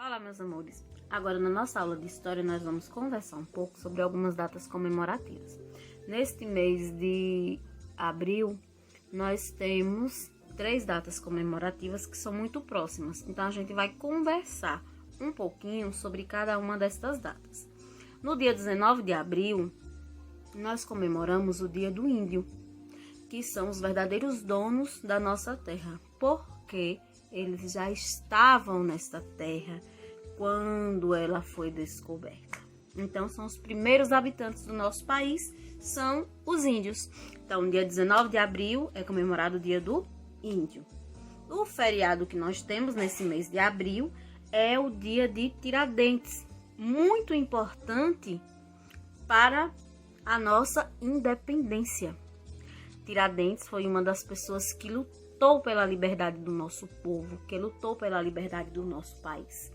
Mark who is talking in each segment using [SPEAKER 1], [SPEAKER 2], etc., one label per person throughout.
[SPEAKER 1] Olá, meus amores! Agora, na nossa aula de História, nós vamos conversar um pouco sobre algumas datas comemorativas. Neste mês de abril, nós temos 3 datas comemorativas que são muito próximas. Então, a gente vai conversar um pouquinho sobre cada uma destas datas. No dia 19 de abril, nós comemoramos o Dia do Índio, que são os verdadeiros donos da nossa terra, porque eles já estavam nesta terra quando ela foi descoberta. Então, são os primeiros habitantes do nosso país, são os índios. Então, dia 19 de abril é comemorado o Dia do Índio. O feriado que nós temos nesse mês de abril é o Dia de Tiradentes, muito importante para a nossa independência. Tiradentes foi uma das pessoas que lutou pela liberdade do nosso povo, que lutou pela liberdade do nosso país.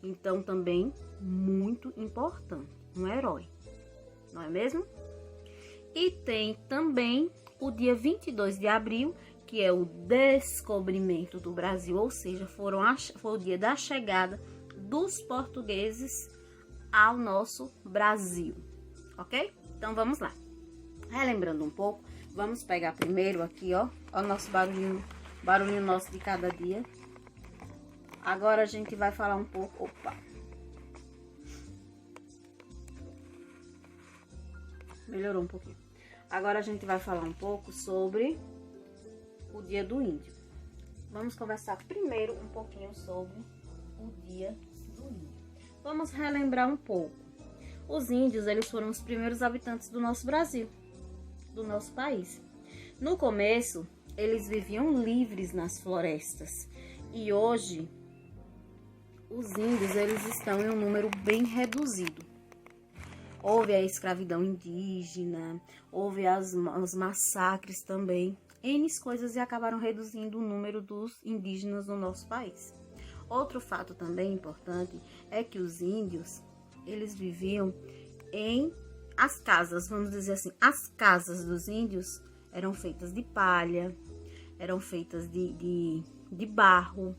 [SPEAKER 1] Então, também muito importante, um herói, não é mesmo? E tem também o dia 22 de abril, que é o descobrimento do Brasil, ou seja, foi o dia da chegada dos portugueses ao nosso Brasil, ok? Então, vamos lá. Relembrando um pouco, vamos pegar primeiro aqui, ó o nosso barulhinho nosso de cada dia. Agora a gente vai falar um pouco, melhorou um pouquinho. Agora a gente vai falar um pouco sobre o Dia do Índio. Vamos conversar primeiro um pouquinho sobre o Dia do Índio. Vamos relembrar um pouco. Os índios, eles foram os primeiros habitantes do nosso Brasil, do nosso país. No começo, eles viviam livres nas florestas. E hoje, os índios, eles estão em um número bem reduzido. Houve a escravidão indígena, houve os massacres também. N coisas e acabaram reduzindo o número dos indígenas no nosso país. Outro fato também importante é que os índios, eles viviam em as casas, vamos dizer assim, as casas dos índios eram feitas de palha, eram feitas de barro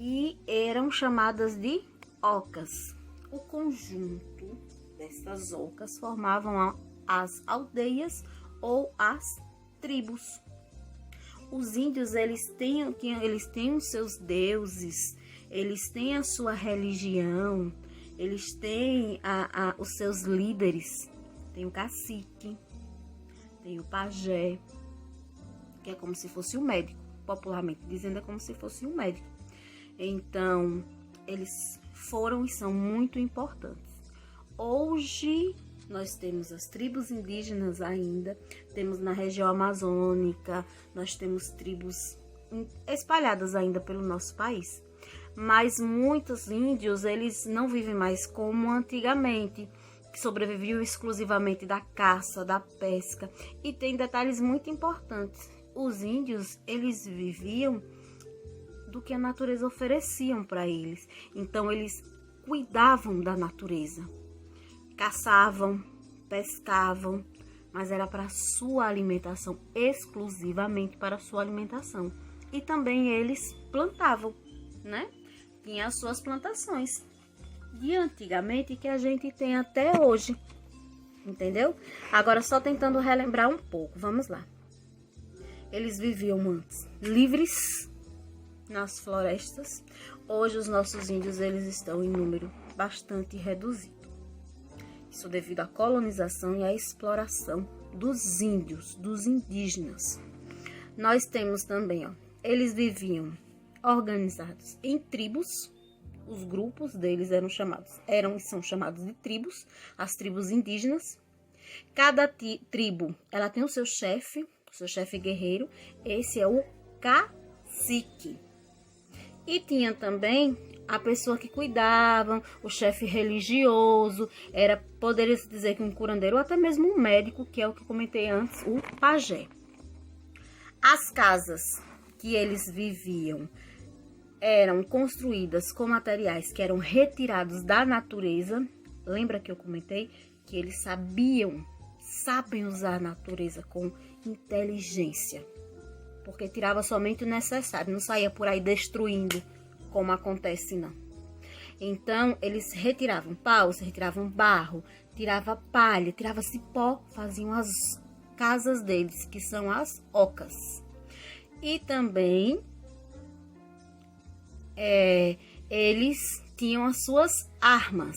[SPEAKER 1] e eram chamadas de ocas. O conjunto dessas ocas formavam as aldeias ou as tribos. Os índios, eles têm os seus deuses, eles têm a sua religião, eles têm os seus líderes. Tem o cacique, tem o pajé, que é como se fosse um médico, popularmente dizendo, é como se fosse um médico. Então, eles foram e são muito importantes. Hoje, nós temos as tribos indígenas ainda, temos na região amazônica, nós temos tribos espalhadas ainda pelo nosso país. Mas muitos índios, eles não vivem mais como antigamente, que sobreviviam exclusivamente da caça, da pesca. E tem detalhes muito importantes. Os índios, eles viviam do que a natureza ofereciam para eles. Então, eles cuidavam da natureza. Caçavam, pescavam, mas era para sua alimentação, exclusivamente para sua alimentação. E também eles plantavam, né? Tinha as suas plantações de antigamente que a gente tem até hoje, entendeu? Agora só tentando relembrar um pouco, vamos lá. Eles viviam antes livres nas florestas. Hoje os nossos índios, eles estão em número bastante reduzido. Isso devido à colonização e à exploração dos índios, dos indígenas. Nós temos também, eles viviam organizados em tribos. Os grupos deles eram e são chamados de tribos, as tribos indígenas. Cada tribo, ela tem o seu chefe guerreiro, esse é o cacique. E tinha também a pessoa que cuidava, o chefe religioso, poderia-se dizer que um curandeiro ou até mesmo um médico, que é o que eu comentei antes, o pajé. As casas que eles viviam eram construídas com materiais que eram retirados da natureza. Lembra que eu comentei que eles sabem usar a natureza com inteligência, porque tirava somente o necessário, não saía por aí destruindo como acontece não. Então, eles retiravam paus, retiravam barro, tirava palha, tirava cipó, faziam as casas deles, que são as ocas. E também eles tinham as suas armas,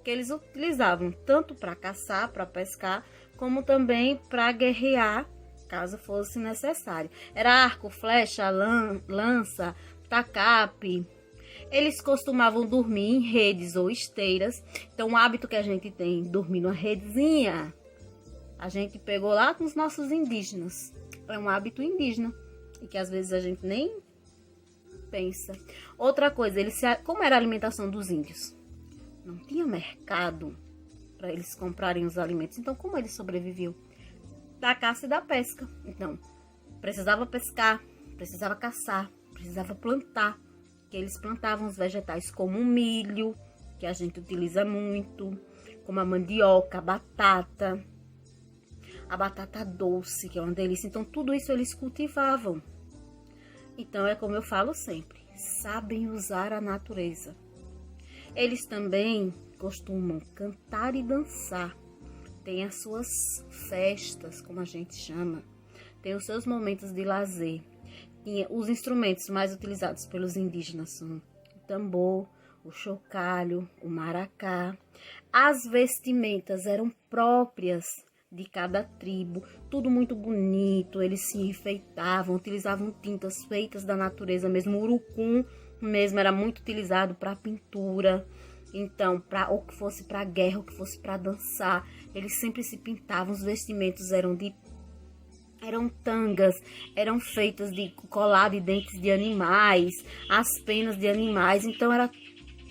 [SPEAKER 1] que eles utilizavam tanto para caçar, para pescar, como também para guerrear, caso fosse necessário. Era arco, flecha, lança, tacape. Eles costumavam dormir em redes ou esteiras. Então, o hábito que a gente tem, dormir numa redezinha, a gente pegou lá com os nossos indígenas. É um hábito indígena e que às vezes a gente nem pensa. Outra coisa, como era a alimentação dos índios? Não tinha mercado para eles comprarem os alimentos. Então, como eles sobreviviam? Da caça e da pesca. Então, precisava pescar, precisava caçar, precisava plantar. Que eles plantavam os vegetais como o milho, que a gente utiliza muito, como a mandioca, a batata doce, que é uma delícia. Então, tudo isso eles cultivavam. Então, é como eu falo sempre, sabem usar a natureza. Eles também costumam cantar e dançar. Tem as suas festas, como a gente chama. Tem os seus momentos de lazer. Os instrumentos mais utilizados pelos indígenas são o tambor, o chocalho, o maracá. As vestimentas eram próprias de cada tribo, tudo muito bonito. Eles se enfeitavam, utilizavam tintas feitas da natureza mesmo. O urucum mesmo era muito utilizado para pintura. Então, ou que fosse para guerra, ou que fosse para dançar, eles sempre se pintavam. Os vestimentos eram tangas, eram feitas de colar de dentes de animais, as penas de animais. Então, era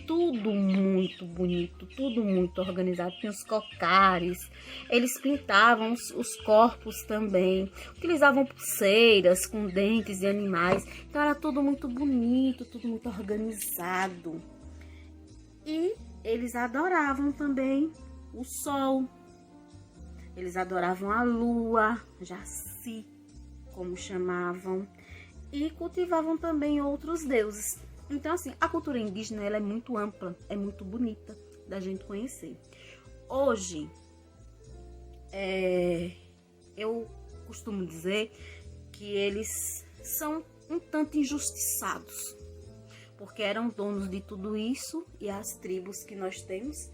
[SPEAKER 1] tudo muito bonito, tudo muito organizado. Tinha os cocares, eles pintavam os corpos também, utilizavam pulseiras com dentes de animais. Então, era tudo muito bonito, tudo muito organizado. E eles adoravam também o sol. Eles adoravam a lua, Jaci, como chamavam, e cultivavam também outros deuses. Então, assim, a cultura indígena ela é muito ampla, é muito bonita da gente conhecer. Hoje, eu costumo dizer que eles são um tanto injustiçados, porque eram donos de tudo isso e as tribos que nós temos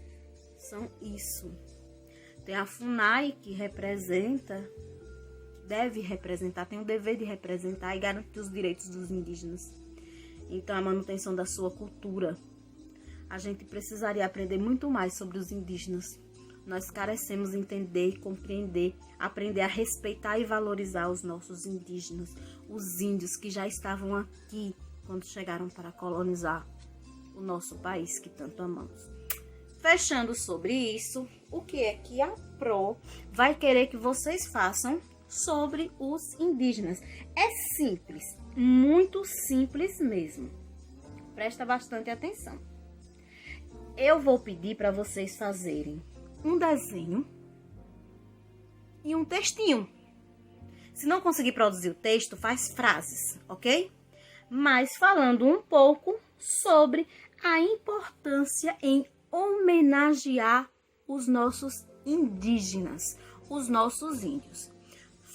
[SPEAKER 1] são isso. Tem a FUNAI, que deve representar, tem o dever de representar e garantir os direitos dos indígenas. Então, a manutenção da sua cultura. A gente precisaria aprender muito mais sobre os indígenas. Nós carecemos entender, compreender, aprender a respeitar e valorizar os nossos indígenas, os índios que já estavam aqui quando chegaram para colonizar o nosso país que tanto amamos. Fechando sobre isso, o que é que a PRO vai querer que vocês façam sobre os indígenas? É simples, muito simples mesmo. Presta bastante atenção. Eu vou pedir para vocês fazerem um desenho e um textinho. Se não conseguir produzir o texto, faz frases, ok? Mas falando um pouco sobre a importância em homenagear os nossos indígenas, os nossos índios.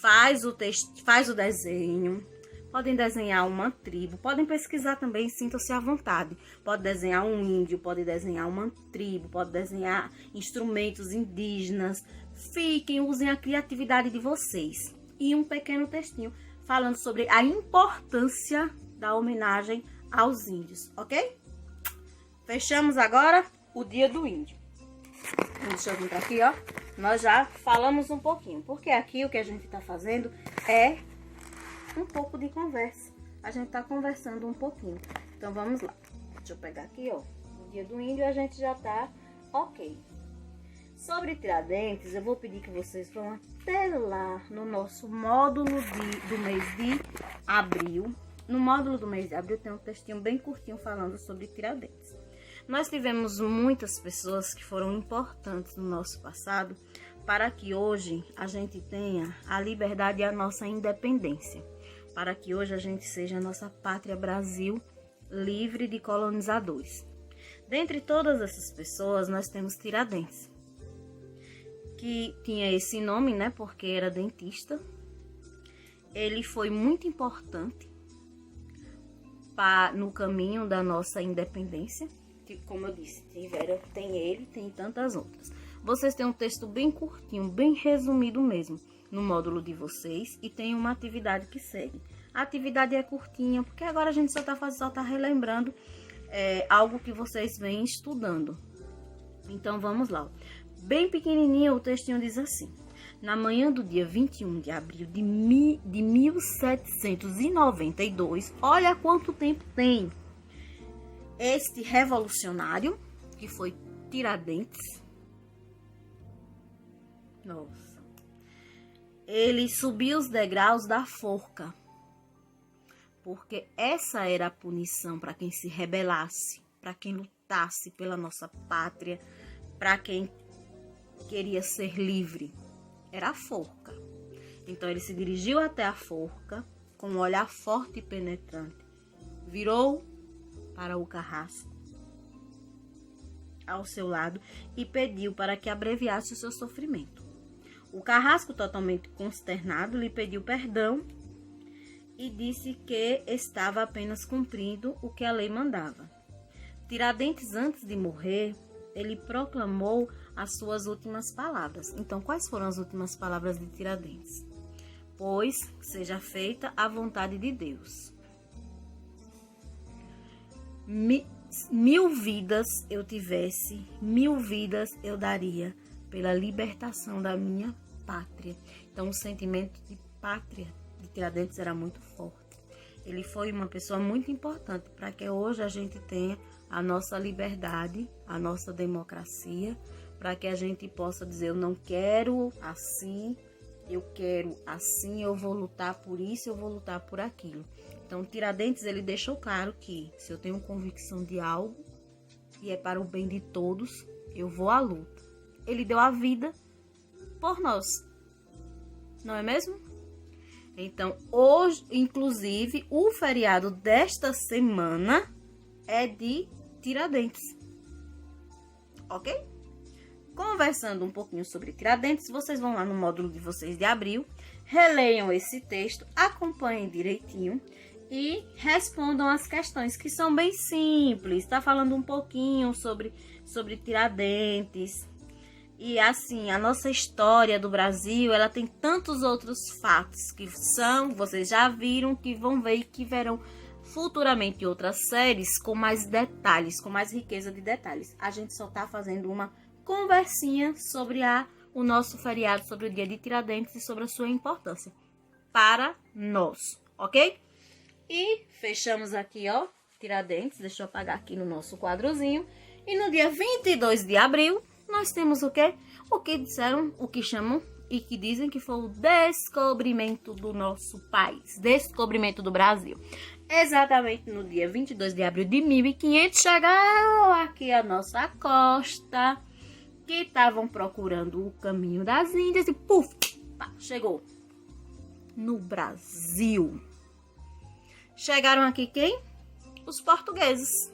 [SPEAKER 1] Faz o texto, faz o desenho. Podem desenhar uma tribo, podem pesquisar também, sintam-se à vontade. Pode desenhar um índio, pode desenhar uma tribo, pode desenhar instrumentos indígenas. Usem a criatividade de vocês. E um pequeno textinho falando sobre a importância da homenagem aos índios, ok? Fechamos agora o Dia do Índio. Deixa eu vir para aqui, ó. Nós já falamos um pouquinho, porque aqui o que a gente está fazendo é um pouco de conversa. A gente está conversando um pouquinho. Então, vamos lá. Deixa eu pegar aqui, ó. O Dia do Índio a gente já tá ok. Sobre Tiradentes, eu vou pedir que vocês vão até lá no nosso módulo do mês de abril. No módulo do mês de abril tem um textinho bem curtinho falando sobre Tiradentes. Nós tivemos muitas pessoas que foram importantes no nosso passado para que hoje a gente tenha a liberdade e a nossa independência. Para que hoje a gente seja a nossa pátria Brasil livre de colonizadores. Dentre todas essas pessoas, nós temos Tiradentes, que tinha esse nome, né, porque era dentista. Ele foi muito importante no caminho da nossa independência. Como eu disse, tem ele, tem tantas outras. Vocês têm um texto bem curtinho, bem resumido mesmo, no módulo de vocês, e tem uma atividade que segue. A atividade é curtinha, porque agora a gente só tá relembrando algo que vocês vêm estudando. Então, vamos lá. Bem pequenininho, o textinho diz assim: na manhã do dia 21 de abril de 1792, olha quanto tempo tem, este revolucionário, que foi Tiradentes, nossa, ele subiu os degraus da forca, porque essa era a punição para quem se rebelasse, para quem lutasse pela nossa pátria, para quem queria ser livre. Era a forca. Então ele se dirigiu até a forca com um olhar forte e penetrante. Virou para o carrasco ao seu lado e pediu para que abreviasse o seu sofrimento. O carrasco, totalmente consternado, lhe pediu perdão e disse que estava apenas cumprindo o que a lei mandava. Tiradentes, antes de morrer, ele proclamou as suas últimas palavras. Então, quais foram as últimas palavras de Tiradentes? Pois seja feita a vontade de Deus. 1000 vidas eu tivesse, 1000 vidas eu daria pela libertação da minha pátria. Então, o sentimento de pátria de Tiradentes era muito forte. Ele foi uma pessoa muito importante para que hoje a gente tenha a nossa liberdade, a nossa democracia, para que a gente possa dizer: eu não quero assim, eu quero assim, eu vou lutar por isso, eu vou lutar por aquilo. Então, Tiradentes, ele deixou claro que se eu tenho convicção de algo e é para o bem de todos, eu vou à luta. Ele deu a vida por nós, não é mesmo? Então, hoje, inclusive, o feriado desta semana é de Tiradentes, ok? Conversando um pouquinho sobre Tiradentes, vocês vão lá no módulo de vocês de abril, releiam esse texto, acompanhem direitinho e respondam as questões, que são bem simples. Tá falando um pouquinho sobre Tiradentes. E assim, a nossa história do Brasil, ela tem tantos outros fatos que vocês já viram, que vão ver e que verão futuramente outras séries com mais detalhes, com mais riqueza de detalhes. A gente só tá fazendo uma conversinha sobre o nosso feriado, sobre o dia de Tiradentes e sobre a sua importância para nós, ok? E fechamos aqui, ó, Tiradentes. Deixa eu apagar aqui no nosso quadrozinho. E no dia 22 de abril, nós temos o quê? O que disseram, o que chamam e que dizem que foi o descobrimento do nosso país, descobrimento do Brasil. Exatamente no dia 22 de abril de 1500, chegou aqui a nossa costa, que estavam procurando o caminho das Índias e puf, pá, chegou no Brasil. Chegaram aqui quem? Os portugueses.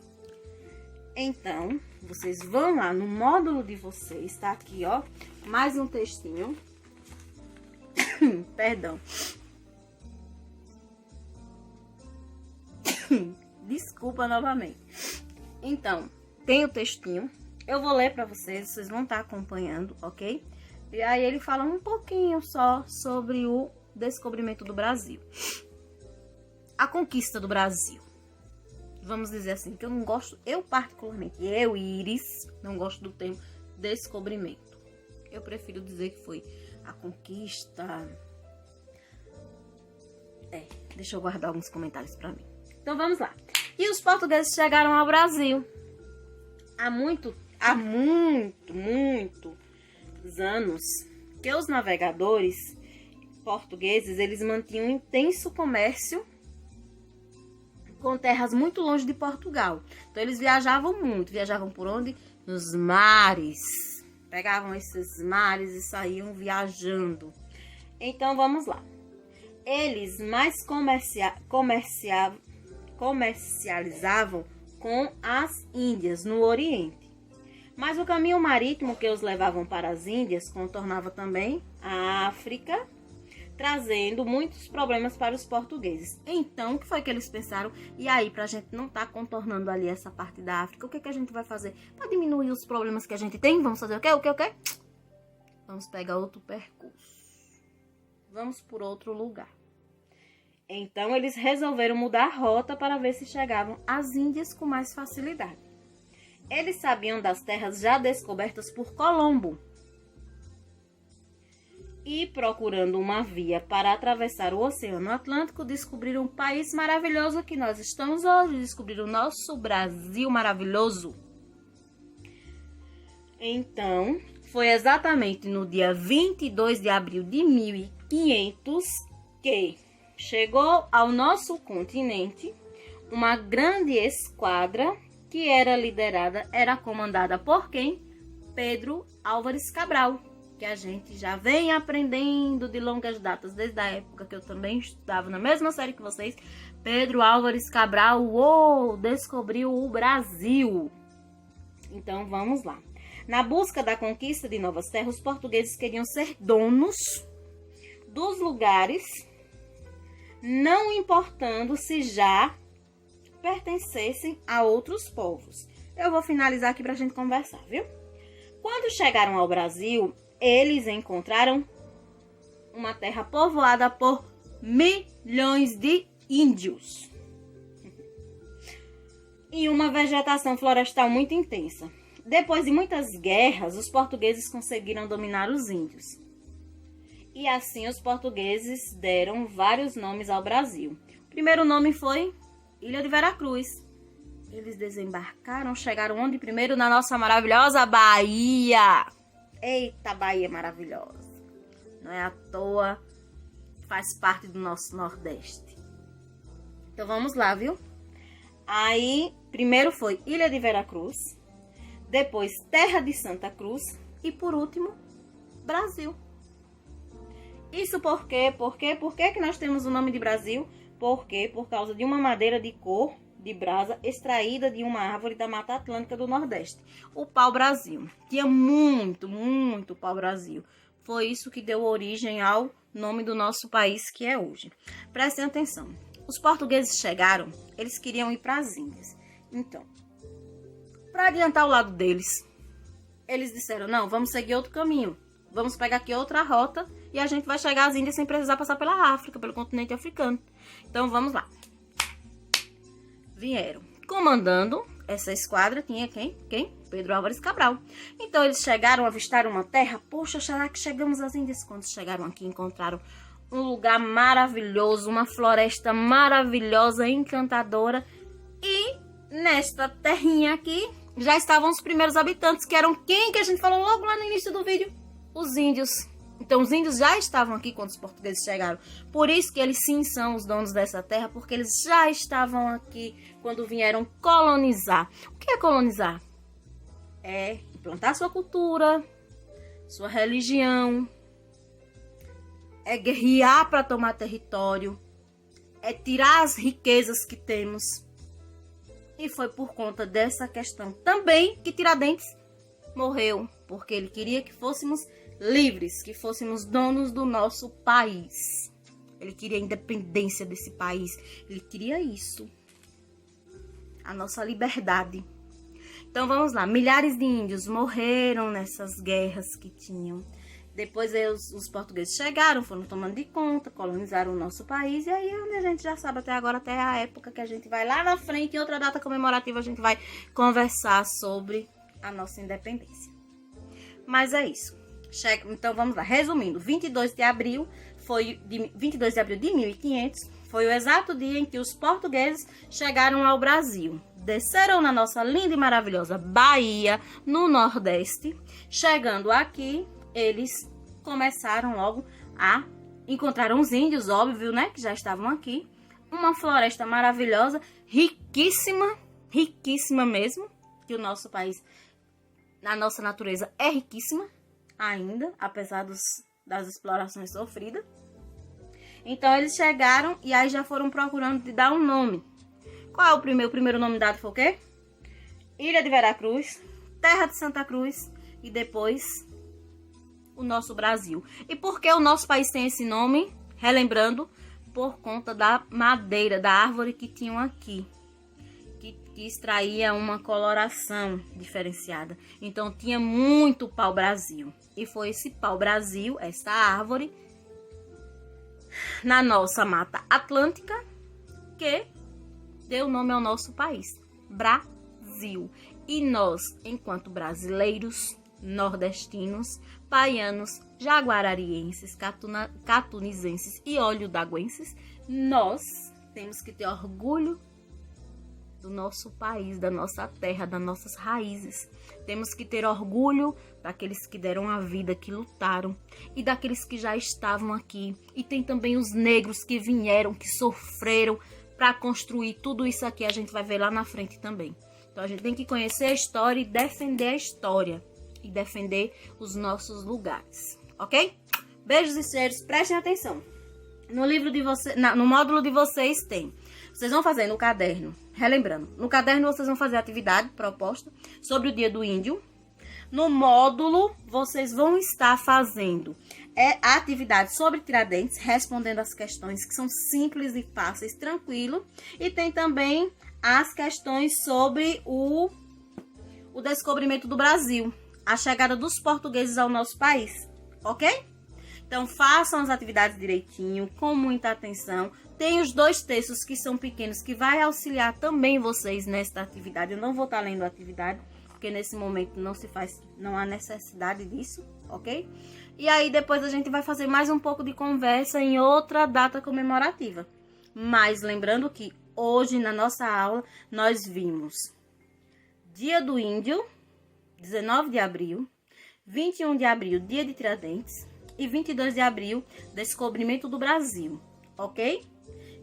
[SPEAKER 1] Então, vocês vão lá no módulo de vocês, tá aqui, ó, mais um textinho. Perdão. Desculpa novamente. Então, tem o textinho. Eu vou ler para vocês, vocês vão estar acompanhando, ok? E aí ele fala um pouquinho só sobre o descobrimento do Brasil. A conquista do Brasil. Vamos dizer assim, que eu não gosto, eu particularmente, Iris, não gosto do termo descobrimento. Eu prefiro dizer que foi a conquista. Deixa eu guardar alguns comentários para mim. Então vamos lá. E os portugueses chegaram ao Brasil há muitos anos, que os navegadores portugueses, eles mantinham um intenso comércio com terras muito longe de Portugal. Então eles viajavam muito. Viajavam por onde? Nos mares. Pegavam esses mares e saíam viajando. Então vamos lá. Eles mais comercializavam com as Índias, no Oriente. Mas o caminho marítimo que os levavam para as Índias contornava também a África, trazendo muitos problemas para os portugueses. Então, o que foi que eles pensaram? E aí, para a gente não estar contornando ali essa parte da África, o que, que a gente vai fazer? Para diminuir os problemas que a gente tem, vamos fazer o quê? O quê? Vamos pegar outro percurso. Vamos por outro lugar. Então, eles resolveram mudar a rota para ver se chegavam às Índias com mais facilidade. Eles sabiam das terras já descobertas por Colombo. E, procurando uma via para atravessar o Oceano Atlântico, descobriram um país maravilhoso que nós estamos hoje. Descobriram o nosso Brasil maravilhoso. Então, foi exatamente no dia 22 de abril de 1500 que chegou ao nosso continente uma grande esquadra que era comandada por quem? Pedro Álvares Cabral, que a gente já vem aprendendo de longas datas, desde a época que eu também estudava na mesma série que vocês. Pedro Álvares Cabral, descobriu o Brasil. Então, vamos lá. Na busca da conquista de novas terras, os portugueses queriam ser donos dos lugares, não importando se já pertencessem a outros povos. Eu vou finalizar aqui para a gente conversar, viu? Quando chegaram ao Brasil, eles encontraram uma terra povoada por milhões de índios e uma vegetação florestal muito intensa. Depois de muitas guerras, os portugueses conseguiram dominar os índios. E assim os portugueses deram vários nomes ao Brasil. O primeiro nome foi Ilha de Veracruz. Eles desembarcaram, chegaram onde primeiro? Na nossa maravilhosa Bahia. Eita, Bahia maravilhosa. Não é à toa, faz parte do nosso Nordeste. Então vamos lá, viu? Aí, primeiro foi Ilha de Veracruz, depois Terra de Santa Cruz e por último, Brasil. Isso por quê? Por que que nós temos o nome de Brasil? Porque por causa de uma madeira de cor de brasa extraída de uma árvore da Mata Atlântica do Nordeste, o pau-brasil. Tinha muito pau-brasil. Foi isso que deu origem ao nome do nosso país que é hoje. Prestem atenção. Os portugueses chegaram, eles queriam ir para as Índias. Então, para adiantar o lado deles, eles disseram, não, vamos seguir outro caminho. Vamos pegar aqui outra rota e a gente vai chegar às Índias sem precisar passar pela África, pelo continente africano. Então, vamos lá. Vieram. Comandando essa esquadra tinha quem? Pedro Álvares Cabral. Então, eles chegaram, avistaram uma terra. Poxa, será que chegamos às Índias? Quando chegaram aqui, encontraram um lugar maravilhoso, uma floresta maravilhosa, encantadora. E nesta terrinha aqui, já estavam os primeiros habitantes, que eram quem que a gente falou logo lá no início do vídeo? Os índios. Então, os índios já estavam aqui quando os portugueses chegaram. Por isso que eles sim são os donos dessa terra, porque eles já estavam aqui quando vieram colonizar. O que é colonizar? É implantar sua cultura, sua religião, é guerrear para tomar território, é tirar as riquezas que temos. E foi por conta dessa questão também que Tiradentes morreu, porque ele queria que fôssemos livres, que fôssemos donos do nosso país. Ele queria a independência desse país. Ele queria isso. A nossa liberdade. Então vamos lá. Milhares de índios morreram nessas guerras que tinham. Depois os portugueses chegaram, foram tomando de conta, colonizaram o nosso país. E aí a gente já sabe até agora, até a época que a gente vai lá na frente, em outra data comemorativa, a gente vai conversar sobre a nossa independência. Mas é isso. Então vamos lá, resumindo, 22 de abril de 1500 foi o exato dia em que os portugueses chegaram ao Brasil. Desceram na nossa linda e maravilhosa Bahia, no Nordeste. Chegando aqui, eles começaram logo a encontrar os índios, óbvio, né, que já estavam aqui. Uma floresta maravilhosa, riquíssima, riquíssima mesmo, que o nosso país, a nossa natureza é riquíssima ainda, apesar das explorações sofridas. Então, eles chegaram e aí já foram procurando de dar um nome. Qual é o primeiro nome dado? Foi o quê? Ilha de Veracruz, Terra de Santa Cruz e depois o nosso Brasil. E por que o nosso país tem esse nome? Relembrando, por conta da madeira, da árvore que tinham aqui, que extraía uma coloração diferenciada. Então tinha muito pau-brasil. E foi esse pau-brasil, essa árvore, na nossa Mata Atlântica, que deu nome ao nosso país, Brasil. E nós, enquanto brasileiros, nordestinos, baianos, jaguararienses, catunizenses e olho-daguenses, nós temos que ter orgulho do nosso país, da nossa terra, das nossas raízes. Temos que ter orgulho daqueles que deram a vida, que lutaram, e daqueles que já estavam aqui. E tem também os negros que vieram, que sofreram para construir tudo isso aqui. A gente vai ver lá na frente também. Então a gente tem que conhecer a história e defender a história. E defender os nossos lugares, ok? Beijos e cheiros, prestem atenção. No livro de vocês, no módulo de vocês tem. Vocês vão fazer no caderno, relembrando, no caderno vocês vão fazer a atividade proposta sobre o Dia do Índio. No módulo, vocês vão estar fazendo a atividade sobre Tiradentes, respondendo as questões que são simples e fáceis, tranquilo. E tem também as questões sobre o descobrimento do Brasil, a chegada dos portugueses ao nosso país, ok? Então, façam as atividades direitinho, com muita atenção. Tem os 2 textos que são pequenos, que vai auxiliar também vocês nesta atividade. Eu não vou estar lendo a atividade, porque nesse momento não há necessidade disso, ok? E aí, depois a gente vai fazer mais um pouco de conversa em outra data comemorativa. Mas, lembrando que hoje, na nossa aula, nós vimos Dia do Índio, 19 de abril, 21 de abril, Dia de Tiradentes, e 22 de abril, Descobrimento do Brasil, ok?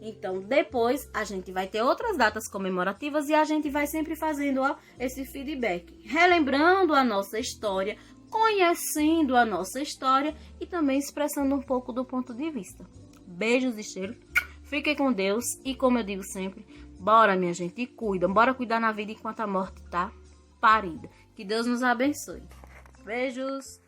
[SPEAKER 1] Então, depois, a gente vai ter outras datas comemorativas e a gente vai sempre fazendo esse feedback, relembrando a nossa história, conhecendo a nossa história e também expressando um pouco do ponto de vista. Beijos e cheiros, fiquem com Deus e, como eu digo sempre, bora, minha gente, e cuidam, bora cuidar na vida enquanto a morte tá parida. Que Deus nos abençoe. Beijos!